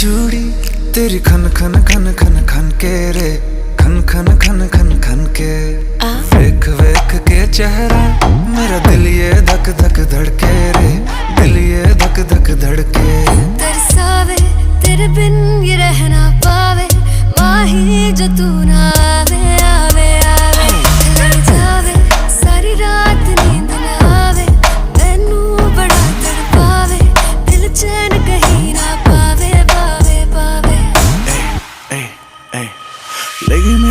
चूड़ी तेरी खन खन खन खन खन के रे, खन खन खन खन खन के। वेख वेख के चेहरा मेरा दिल ये धक धक धड़के रे, दिल ये धक धक धड़के। तरसावे तेरे बिन ये रह ना पावे, माही जो तू